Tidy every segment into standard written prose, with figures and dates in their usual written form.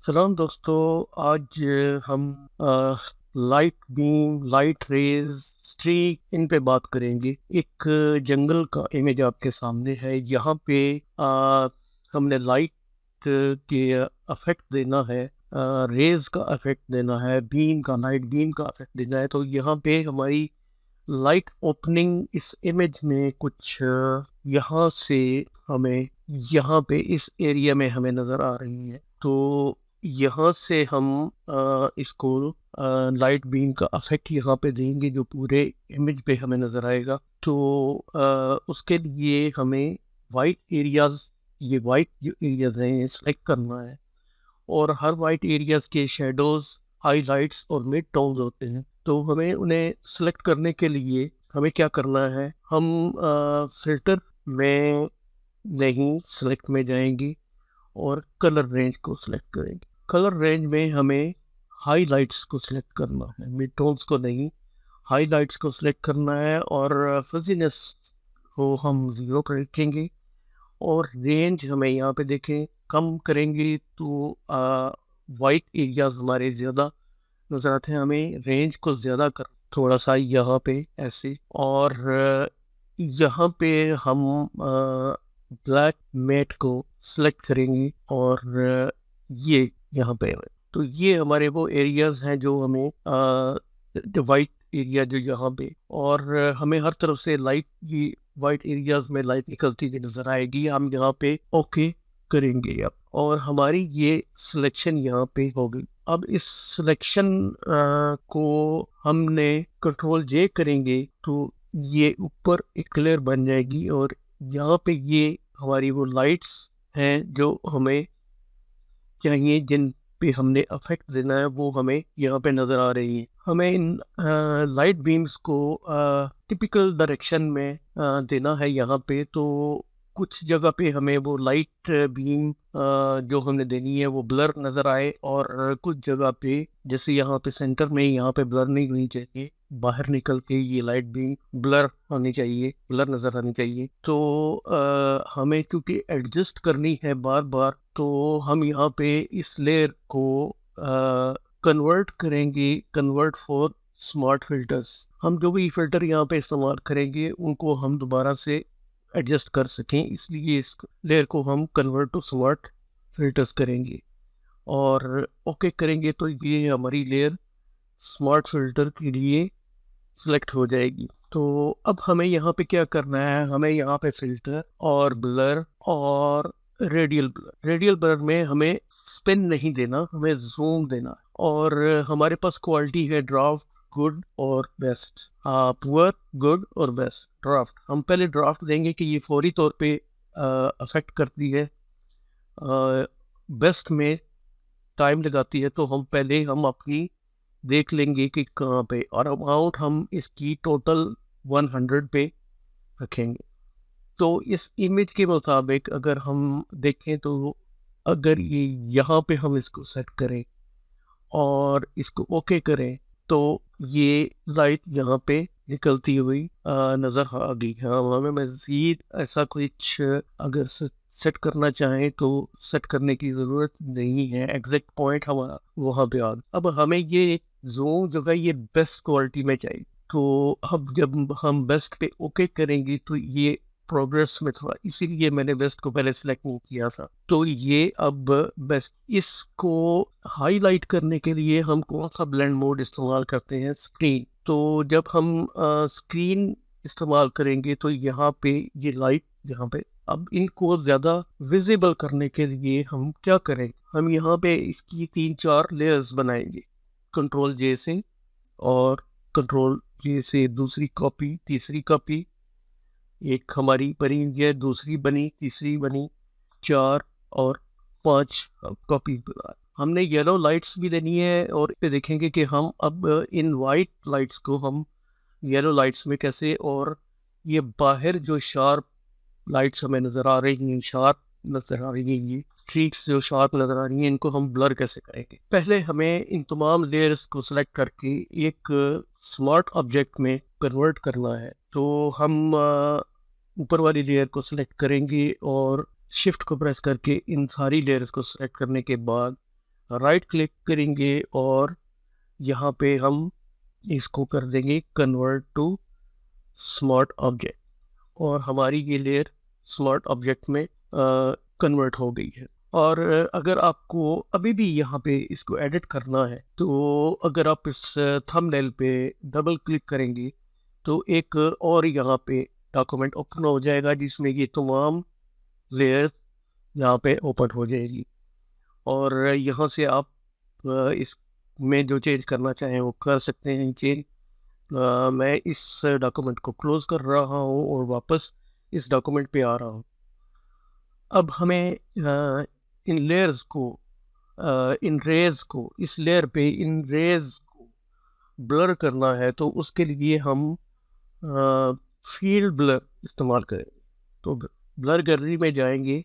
सलाम दोस्तों। आज हम light beam, light rays, streak इन पे बात करेंगे। एक जंगल का इमेज आपके सामने है। यहाँ पे हमने लाइट के अफेक्ट देना है, रेज का अफेक्ट देना है, बीम का, लाइट बीम का अफेक्ट देना है। तो यहाँ पे हमारी लाइट ओपनिंग इस इमेज में कुछ यहाँ से हमें, यहाँ पे इस एरिया में हमें नज़र आ रही है। तो यहाँ से हम इसको लाइट बीम का अफेक्ट यहाँ पे देंगे जो पूरे इमेज पे हमें नज़र आएगा। तो उसके लिए हमें वाइट एरियाज, ये वाइट जो एरियाज हैं सेलेक्ट करना है। और हर वाइट एरियाज के शेडोज, हाईलाइट्स और मिड टोन्स होते हैं। तो हमें उन्हें सेलेक्ट करने के लिए हमें क्या करना है, हम फिल्टर में नहीं, सेलेक्ट में जाएंगे और कलर रेंज को सिलेक्ट करेंगे। कलर रेंज में हमें हाईलाइट्स को सिलेक्ट करना है, मिड टोन्स को नहीं, हाईलाइट्स को सिलेक्ट करना है। और फजीनेस को हम 0 पर रखेंगे। और रेंज हमें यहाँ पे देखें कम करेंगे तो वाइट एरियाज हमारे ज़्यादा नज़र आते हैं। हमें रेंज को ज़्यादा कर, थोड़ा सा यहाँ पे ऐसे। और यहाँ पे हम ब्लैक मैट को सिलेक्ट करेंगे और ये यहाँ पे। तो ये हमारे वो एरियाज हैं जो हमें वाइट एरिया जो यहाँ पे, और हमें हर तरफ से लाइट, ये वाइट एरियाज में लाइट निकलती हुई नजर आएगी। हम यहाँ पे ओके करेंगे अब, और हमारी ये सिलेक्शन यहाँ पे हो गई। अब इस सिलेक्शन को हमने कंट्रोल जे करेंगे तो ये ऊपर एक क्लियर बन जाएगी। और यहाँ पे ये हमारी वो लाइट्स हैं जो हमें चाहिए, जिन पे हमने अफेक्ट देना है, वो हमें यहाँ पे नज़र आ रही है। हमें इन लाइट बीम्स को टिपिकल डायरेक्शन में देना है यहाँ पे। तो कुछ जगह पे हमें वो लाइट बीम जो हमने देनी है वो ब्लर नज़र आए, और कुछ जगह पे जैसे यहाँ पे सेंटर में, यहाँ पे ब्लर नहीं होनी चाहिए, बाहर निकल के ये लाइट बीम ब्लर होनी चाहिए, ब्लर नज़र आनी चाहिए। तो हमें क्योंकि एडजस्ट करनी है बार बार, तो हम यहाँ पे इस लेयर को कन्वर्ट करेंगे, कन्वर्ट फॉर स्मार्ट फिल्टर्स। हम जो भी फिल्टर यहाँ पे इस्तेमाल करेंगे उनको हम दोबारा से एडजस्ट कर सकें, इसलिए इस लेयर को हम कन्वर्ट टू स्मार्ट फिल्टर्स करेंगे और ओके करेंगे। तो ये हमारी लेयर स्मार्ट फिल्टर के लिए सिलेक्ट हो जाएगी। तो अब हमें यहाँ पे क्या करना है, हमें यहाँ पे फिल्टर और ब्लर और रेडियल ब्लर में हमें स्पिन नहीं देना, हमें जूम देना है। और हमारे पास क्वालिटी है ड्राफ्ट, गुड और बेस्ट, पुअर, गुड और बेस्ट। ड्राफ्ट, हम पहले ड्राफ्ट देंगे कि ये फौरी तौर पे अफेक्ट करती है, बेस्ट में टाइम लगाती है। तो हम पहले अपनी देख लेंगे कि कहाँ पे, और अमाउंट हम इसकी टोटल 100 पे रखेंगे। तो इस इमेज के मुताबिक अगर हम देखें तो अगर ये यहाँ पे हम इसको सेट करें और इसको ओके करें तो ये लाइट यहाँ पे निकलती हुई नज़र आ गई है। हमें मज़ीद ऐसा कुछ अगर सेट करना चाहें तो सेट करने की ज़रूरत नहीं है, एग्जैक्ट पॉइंट हमारा वहाँ पे आ गया। अब हमें ये जूम जो है ये बेस्ट क्वालिटी में चाहिए। तो अब जब हम बेस्ट पे ओके करेंगे तो ये प्रोग्रेस में थोड़ा, इसीलिए मैंने बेस्ट को पहले सेलेक्ट नहीं किया था। तो ये अब बेस्ट, इसको हाईलाइट करने के लिए हम कौन सा ब्लेंड मोड इस्तेमाल करते हैं, स्क्रीन। तो जब हम स्क्रीन इस्तेमाल करेंगे तो यहाँ पे ये लाइट, यहाँ पे अब इनको ज़्यादा विजिबल करने के लिए हम क्या करें, हम यहाँ पे इसकी 3-4 लेयर्स बनाएंगे, कंट्रोल जे से, और कंट्रोल जे से दूसरी कॉपी, तीसरी कॉपी, एक हमारी बनी है, दूसरी बनी, तीसरी बनी, 4 और 5 कॉपी। हमने येलो लाइट्स भी देनी है, और पे देखेंगे कि हम अब इन वाइट लाइट्स को हम येलो लाइट्स में कैसे, और ये बाहर जो शार्प लाइट्स हमें नज़र आ रही हैं, शार्प नज़र आ रही हैं, ये स्ट्रीक्स जो शार्प नज़र आ रही हैं, इनको हम ब्लर कैसे करेंगे। पहले हमें इन तमाम लेयर्स को सिलेक्ट करके एक स्मार्ट ऑब्जेक्ट में कन्वर्ट करना है। तो हम ऊपर वाली लेयर को सिलेक्ट करेंगे और शिफ्ट को प्रेस करके इन सारी लेयर्स को सिलेक्ट करने के बाद राइट क्लिक करेंगे और यहाँ पे हम इसको कर देंगे कन्वर्ट टू स्मार्ट ऑब्जेक्ट, और हमारी ये लेयर स्मार्ट ऑब्जेक्ट में कन्वर्ट हो गई है। और अगर आपको अभी भी यहाँ पे इसको एडिट करना है तो अगर आप इस थंबनेल पे डबल क्लिक करेंगे तो एक और यहाँ पे डॉक्यूमेंट ओपन हो जाएगा जिसमें ये तमाम लेयर्स यहाँ पे ओपन हो जाएगी, और यहाँ से आप इस में जो चेंज करना चाहें वो कर सकते हैं चेंज। मैं इस डॉक्यूमेंट को क्लोज कर रहा हूँ और वापस इस डॉक्यूमेंट पे आ रहा हूँ। अब हमें इन लेयर्स को इन रेज को इस लेयर पे इन रेज को ब्लर करना है, तो उसके लिए हम फील्ड ब्लर इस्तेमाल करेंगे। तो ब्लर गैलरी में जाएंगे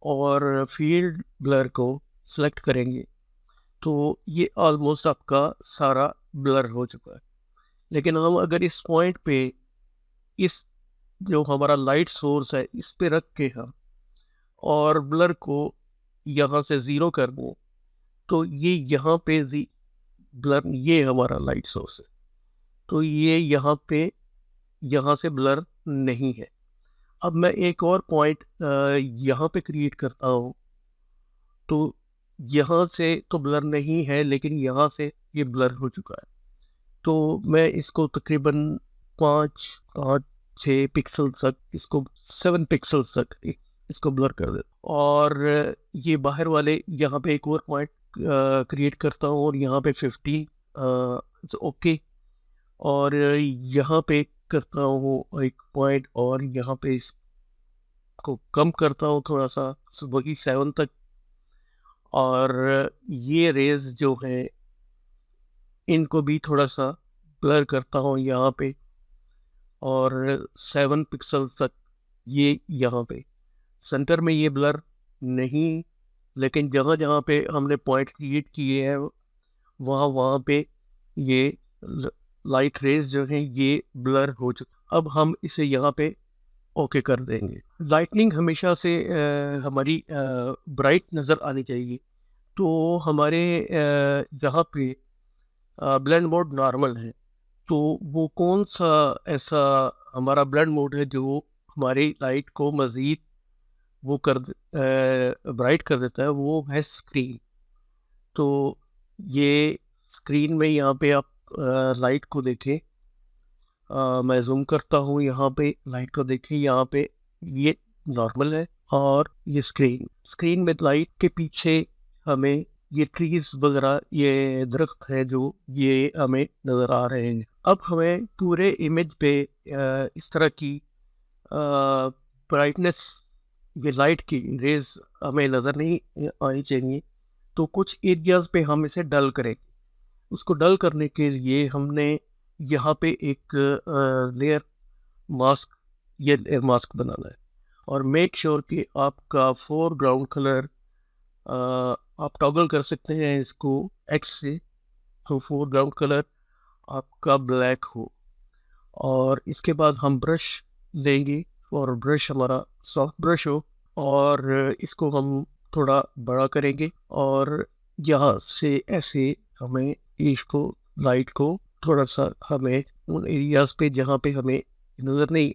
और फील्ड ब्लर को सिलेक्ट करेंगे, तो ये ऑलमोस्ट आपका सारा ब्लर हो चुका है। लेकिन हम अगर इस पॉइंट पे इस जो हमारा लाइट सोर्स है इस पे रख के हम और ब्लर को यहाँ से ज़ीरो कर दें तो ये यहाँ पे ब्लर, ये हमारा लाइट सोर्स है, तो ये यहाँ से ब्लर नहीं है। अब मैं एक और पॉइंट यहाँ पे क्रिएट करता हूँ, तो यहाँ से तो ब्लर नहीं है लेकिन यहाँ से ये ब्लर हो चुका है। तो मैं इसको तकरीबन 5-6 पिक्सल तक, इसको 7 पिक्सल तक इसको ब्लर कर देता, और ये बाहर वाले यहाँ पे एक और पॉइंट क्रिएट करता हूँ और यहाँ पे 50 ओके, और यहाँ पे करता हूँ एक पॉइंट और यहाँ पे इसको कम करता हूँ थोड़ा सा, वही 7 तक, और ये रेज जो है इनको भी थोड़ा सा ब्लर करता हूँ यहाँ पे, और 7 पिक्सल तक ये यहाँ पे सेंटर में ये ब्लर नहीं, लेकिन जहाँ जहाँ पे हमने पॉइंट क्रिएट किए हैं वहाँ पे ये लाइट रेज जो हैं ये ब्लर हो चुका। अब हम इसे यहाँ पे ओके कर देंगे। लाइटनिंग हमेशा से हमारी ब्राइट नज़र आनी चाहिए, तो हमारे यहाँ पे ब्लेंड मोड नॉर्मल है, तो वो कौन सा ऐसा हमारा ब्लेंड मोड है जो हमारी लाइट को मज़ीद वो ब्राइट कर देता है, वो है स्क्रीन। तो ये स्क्रीन में यहाँ पे आप लाइट को देखें, मैं जूम करता हूँ, यहाँ पे लाइट को देखें, यहाँ पे ये नॉर्मल है और ये स्क्रीन में लाइट के पीछे हमें ये ट्रीज वगैरह, ये दरख्त है जो ये हमें नज़र आ रहे हैं। अब हमें पूरे इमेज पे इस तरह की ब्राइटनेस, ये लाइट की रेज हमें नज़र नहीं आनी चाहिए, तो कुछ एरियाज़ पे हम इसे डल करेंगे। उसको डल करने के लिए हमने यहाँ पे एक लेयर मास्क, ये लेयर मास्क बनाना है, और मेक श्योर कि आपका फोरग्राउंड कलर आप टॉगल कर सकते हैं इसको एक्स से, तो फोरग्राउंड कलर आपका ब्लैक हो। और इसके बाद हम ब्रश लेंगे और ब्रश हमारा सॉफ्ट ब्रश हो, और इसको हम थोड़ा बड़ा करेंगे और यहाँ से ऐसे हमें इसको लाइट को थोड़ा सा हमें उन एरियाज पे जहाँ पे हमें नज़र नहीं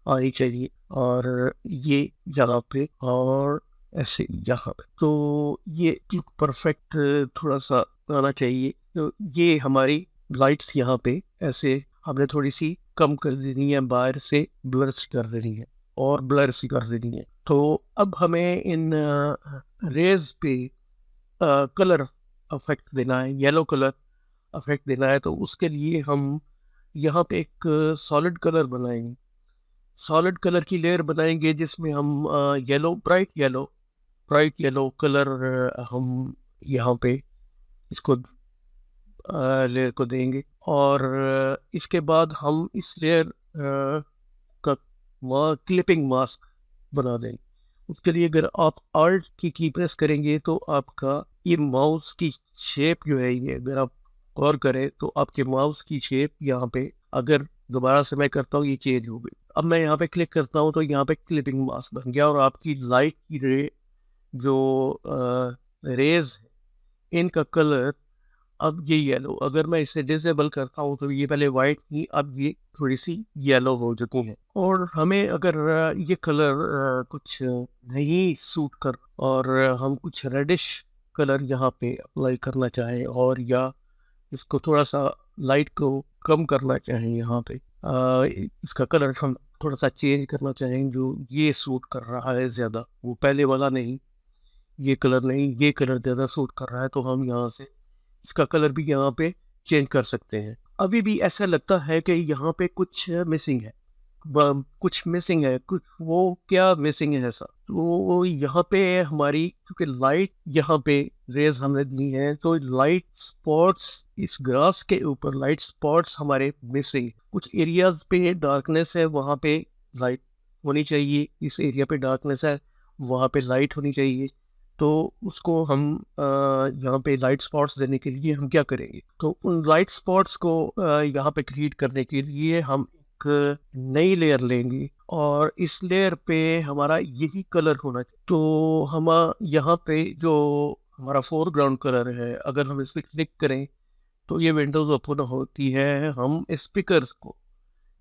आनी चाहिए, और ये यहाँ पे और ऐसे यहाँ पे, तो ये परफेक्ट थोड़ा सा आना चाहिए। तो ये हमारी लाइट्स यहाँ पे ऐसे हमने थोड़ी सी कम कर देनी है, बाहर से ब्लर्स कर देनी है और ब्लर्स कर देनी है। तो अब हमें इन रेज पे कलर अफेक्ट देना है, येलो कलर अफेक्ट देना है, तो उसके लिए हम यहाँ पे एक सॉलिड कलर बनाएंगे, सॉलिड कलर की लेयर बनाएंगे जिसमें हम येलो, ब्राइट येलो कलर हम यहाँ पे इसको लेयर को देंगे, और इसके बाद हम इस लेयर का क्लिपिंग मास्क बना देंगे। उसके लिए अगर आप आल्ट की प्रेस करेंगे तो आपका ये माउस की शेप जो है, ये अगर आप गौर करें तो आपके माउस की शेप यहाँ पे, अगर दोबारा से मैं करता हूँ, ये चेंज हो गई। अब मैं यहाँ पे क्लिक करता हूँ तो यहाँ पे क्लिपिंग मास्क बन गया, और आपकी लाइट की रे जो रेज है इनका कलर, अब ये येलो, अगर मैं इसे डिसेबल करता हूँ तो ये पहले वाइट थी, अब ये थोड़ी सी येलो हो चुकी हैं। और हमें अगर ये कलर कुछ नहीं सूट कर, और हम कुछ रेडिश कलर यहाँ पे अप्लाई करना चाहें, और या इसको थोड़ा सा लाइट को कम करना चाहें, यहाँ पे इसका कलर हम थोड़ा सा चेंज करना चाहें, जो ये सूट कर रहा है ज़्यादा, वो पहले वाला नहीं, ये कलर नहीं, ये कलर ज़्यादा सूट कर रहा है, तो हम यहाँ से इसका कलर भी यहाँ पे चेंज कर सकते हैं। अभी भी ऐसा लगता है कि यहाँ पे कुछ मिसिंग है, कुछ मिसिंग है, कुछ वो क्या मिसिंग है ऐसा, तो यहाँ पे हमारी, क्योंकि लाइट यहाँ पे रेज हमने दी है, तो लाइट स्पॉट्स इस ग्रास के ऊपर, लाइट स्पॉट्स हमारे मिसिंग, कुछ एरियाज पे डार्कनेस है, वहाँ पे लाइट होनी चाहिए, इस एरिया पे डार्कनेस है, वहाँ पे लाइट होनी चाहिए। तो उसको हम यहाँ पे लाइट स्पॉट्स देने के लिए हम क्या करेंगे, तो उन लाइट स्पॉट्स को यहाँ पे क्रिएट करने के लिए हम एक नई लेयर लेंगे, और इस लेयर पे हमारा यही कलर होना चाहिए। तो हम यहाँ पे जो हमारा फोरग्राउंड कलर है, अगर हम इस पर क्लिक करें तो ये विंडोज ओपन होती है। हम स्पीकर्स को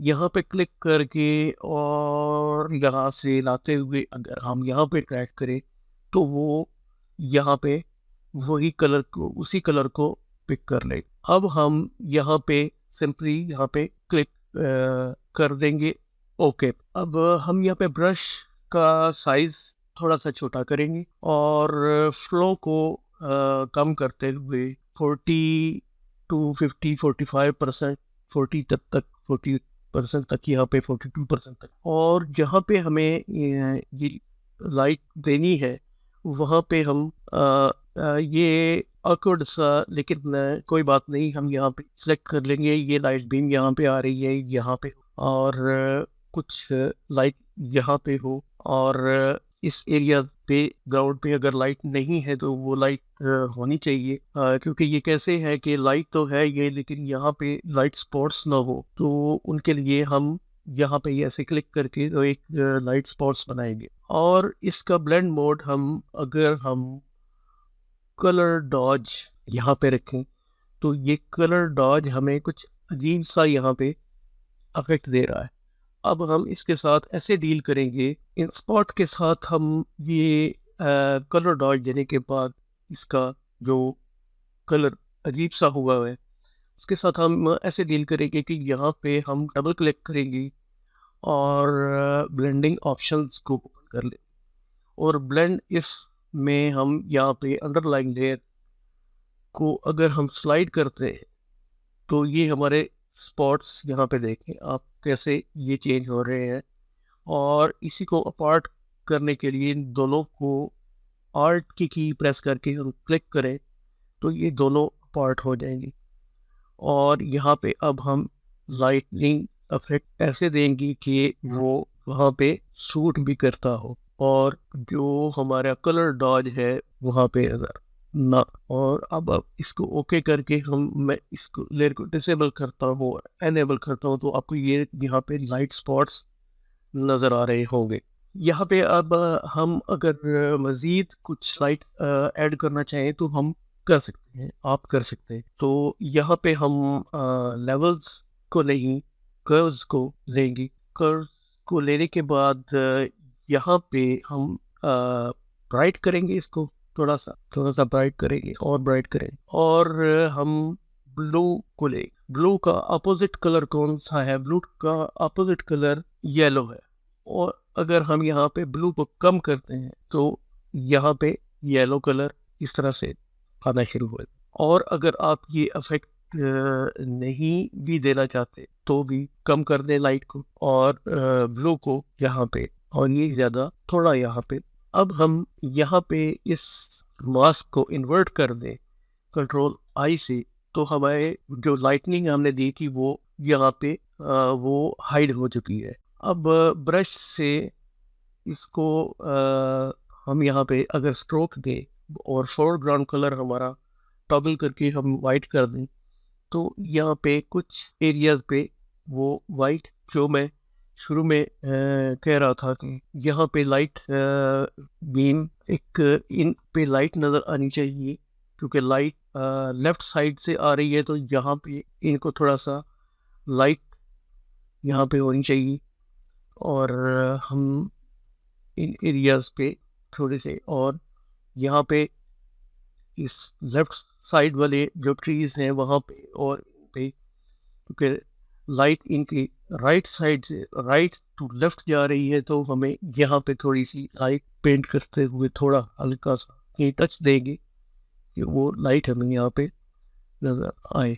यहाँ पे क्लिक करके और यहाँ से लाते हुए अगर हम यहाँ पे ट्रैक करें, तो वो यहाँ पे वही कलर को, उसी कलर को पिक कर ले। अब हम यहाँ पे सिंपली यहाँ पे क्लिक कर देंगे ओके। अब हम यहाँ पे ब्रश का साइज थोड़ा सा छोटा करेंगे, और फ्लो को कम करते हुए 40 to 50, 45%, 40% तक, यहाँ पे 42% तक। और जहाँ पे हमें ये लाइट देनी है, वहाँ पे हम ये awkward सा, लेकिन कोई बात नहीं, हम यहाँ पे सेलेक्ट कर लेंगे, ये लाइट बीम यहाँ पे आ रही है, यहाँ पे, और कुछ लाइट यहाँ पे हो, और इस एरिया पे ग्राउंड पे अगर लाइट नहीं है तो वो लाइट होनी चाहिए, क्योंकि ये कैसे है कि लाइट तो है ये, लेकिन यहाँ पे लाइट स्पॉट्स ना हो, तो उनके लिए हम यहाँ पे ऐसे क्लिक करके तो एक लाइट स्पॉट्स बनाएंगे। और इसका ब्लेंड मोड अगर हम कलर डॉज यहाँ पे रखें, तो ये कलर डॉज हमें कुछ अजीब सा यहाँ पे अफेक्ट दे रहा है। अब हम इसके साथ ऐसे डील करेंगे, इन स्पॉट के साथ हम ये कलर डॉज देने के बाद इसका जो कलर अजीब सा हुआ है, उसके साथ हम ऐसे डील करेंगे कि यहाँ पे हम डबल क्लिक करेंगे और ब्लेंडिंग ऑप्शंस को ओपन कर लें, और ब्लेंड इफ में हम यहाँ पे अंडरलाइन लेयर को अगर हम स्लाइड करते हैं, तो ये हमारे स्पॉट्स यहाँ पे देखें आप कैसे ये चेंज हो रहे हैं। और इसी को अपार्ट करने के लिए इन दोनों को आल्ट की प्रेस करके हम क्लिक करें, तो ये दोनों अपार्ट हो जाएंगे। और यहाँ पे अब हम लाइटनिंग इफेक्ट ऐसे देंगे कि वो वहाँ पे सूट भी करता हो, और जो हमारा कलर डॉज है वहाँ पे अगर ना। और अब इसको ओके करके मैं इसको लेयर को डिसेबल करता हूँ, एनेबल करता हूँ, तो आपको ये यहाँ पे लाइट स्पॉट्स नज़र आ रहे होंगे। यहाँ पे अब हम अगर मज़ीद कुछ लाइट ऐड करना चाहें तो हम कर सकते हैं, आप कर सकते हैं। तो यहाँ पे हम लेवल्स को नहीं, कर्व्स को लेंगे। कर्व्स को लेने के बाद यहाँ पे हम ब्राइट करेंगे, इसको थोड़ा सा ब्राइट करेंगे और ब्राइट करेंगे, और हम ब्लू को लेंगे। ब्लू का अपोजिट कलर कौन सा है? ब्लू का अपोजिट कलर येलो है, और अगर हम यहाँ पे ब्लू को कम करते हैं तो यहाँ पे येलो कलर इस तरह से आना शुरू हुआ। और अगर आप ये इफेक्ट नहीं भी देना चाहते तो भी कम कर दें लाइट को, और ब्लू को यहाँ पे, और ये ज़्यादा थोड़ा यहाँ पे। अब हम यहाँ पे इस मास्क को इन्वर्ट कर दें कंट्रोल आई से, तो हमारे जो लाइटनिंग हमने दी थी वो यहाँ पे वो हाइड हो चुकी है। अब ब्रश से इसको हम यहाँ पे अगर स्ट्रोक दें और फोरग्राउंड कलर हमारा टॉगल करके हम वाइट कर दें, तो यहाँ पे कुछ एरियाज पे वो वाइट, जो मैं शुरू में कह रहा था कि यहाँ पे लाइट बीम, एक इन पे लाइट नज़र आनी चाहिए क्योंकि लाइट लेफ़्ट साइड से आ रही है, तो यहाँ पे इनको थोड़ा सा लाइट यहाँ पे होनी चाहिए, और हम इन एरियाज़ पे थोड़े से, और यहाँ पे इस लेफ़्ट साइड वाले जो ट्रीज़ हैं वहाँ पे और पे, क्योंकि लाइट इनकी राइट साइड से राइट टू लेफ़्ट जा रही है, तो हमें यहाँ पे थोड़ी सी लाइट पेंट करते हुए थोड़ा हल्का सा ये टच देंगे कि वो लाइट हमें यहाँ पे नज़र आए।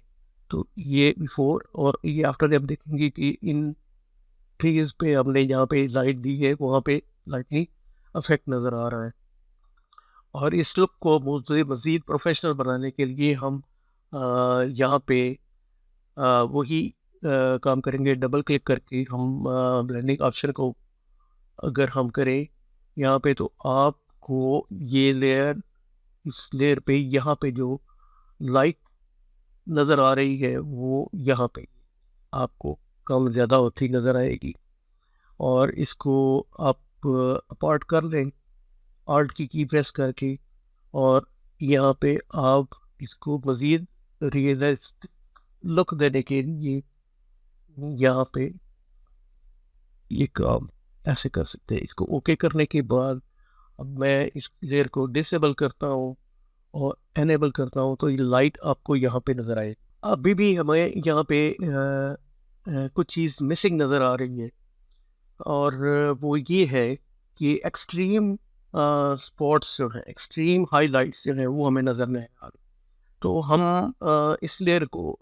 तो ये बिफोर और ये आफ्टर जब देखेंगे कि इन ट्रीज़ पे हमने जहाँ पे लाइट दी है वहाँ पे लाइटनिंग इफेक्ट नज़र आ रहा है। और इस लुक को मज़ीद प्रोफेशनल बनाने के लिए हम यहाँ पे वही काम करेंगे, डबल क्लिक करके हम ब्लेंडिंग ऑप्शन को अगर हम करें यहाँ पे, तो आपको ये लेयर, इस लेयर पे यहाँ पे जो लाइट नज़र आ रही है वो यहाँ पे आपको कम ज़्यादा होती नज़र आएगी। और इसको आप अपार्ट कर लें आल्ट की प्रेस करके, और यहाँ पे आप इसको मज़ीद रियलिस्टिक लुक देने के लिए यहाँ पे ये काम ऐसे कर सकते हैं। इसको ओके करने के बाद अब मैं इस लेयर को डिसेबल करता हूँ और एनेबल करता हूँ, तो ये लाइट आपको यहाँ पे नज़र आए। अभी भी हमें यहाँ पे कुछ चीज़ मिसिंग नज़र आ रही है, और वो ये है कि एक्सट्रीम स्पॉट्स जो हैं, एक्सट्रीम हाइलाइट्स जो हैं वो हमें नज़र नहीं आ रही। तो हम इस लेयर को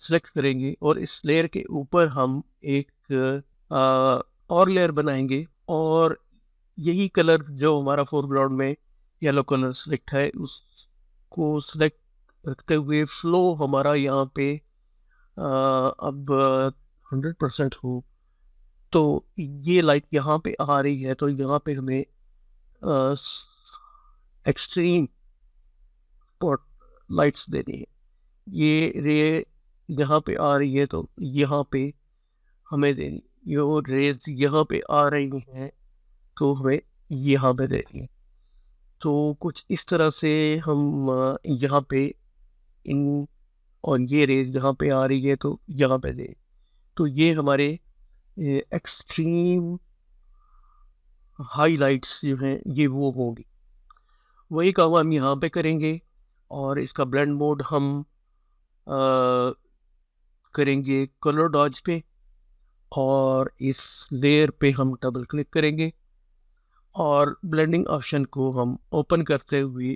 सेलेक्ट करेंगे और इस लेयर के ऊपर हम एक और लेयर बनाएंगे, और यही कलर जो हमारा फोरग्राउंड में येलो कलर सेलेक्ट है उसको सेलेक्ट रखते हुए फ्लो हमारा यहाँ पे अब 100% हो, तो ये लाइट यहाँ पे आ रही है, तो यहाँ पे हमें एक्सट्रीम स्पॉट लाइट्स देनी है। ये रे यहाँ पे आ रही है, तो यहाँ पे हमें देनी, ये रेज यहाँ पे आ रही हैं तो हमें यहाँ पे देनी है। तो कुछ इस तरह से हम यहाँ पे इन, और ये रेज यहाँ पे आ रही है तो यहाँ पे दे, तो ये हमारे एक्सट्रीम हाइलाइट्स जो हैं ये वो होंगी। वही काम हम यहाँ पे करेंगे, और इसका ब्लेंड मोड हम करेंगे कलर डॉज पे, और इस लेयर पे हम डबल क्लिक करेंगे और ब्लेंडिंग ऑप्शन को हम ओपन करते हुए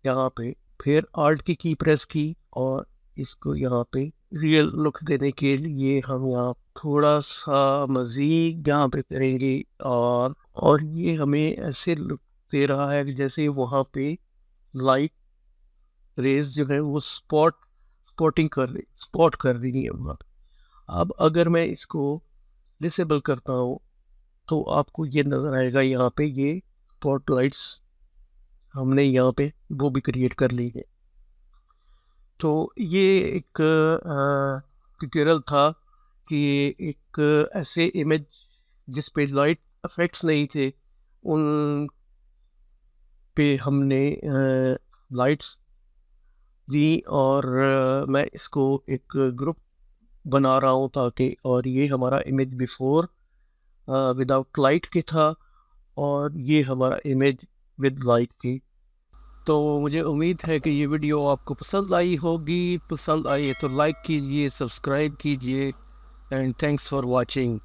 यहाँ पे फिर आल्ट की प्रेस की, और इसको यहाँ पे रियल लुक देने के लिए हम यहाँ थोड़ा सा मज़ीद यहाँ पे करेंगे, और ये हमें ऐसे लुक दे रहा है कि जैसे वहाँ पे लाइट रेज जो है वो स्पॉट कर रही है वहाँ पे। अब अगर मैं इसको डिसेबल करता हूँ तो आपको ये नज़र आएगा यहाँ पे ये स्पॉट लाइट्स हमने यहाँ पे वो भी क्रिएट कर ली है। तो ये एक ट्यूटोरियल था कि एक ऐसे इमेज जिस पे लाइट इफेक्ट्स नहीं थे उन पे हमने लाइट्स दी, और मैं इसको एक ग्रुप बना रहा हूँ ताकि, और ये हमारा इमेज बिफोर विदाउट लाइट के था, और ये हमारा इमेज विद लाइट की। तो मुझे उम्मीद है कि ये वीडियो आपको पसंद आई होगी। पसंद आई है तो लाइक कीजिए, सब्सक्राइब कीजिए, एंड थैंक्स फॉर वाचिंग।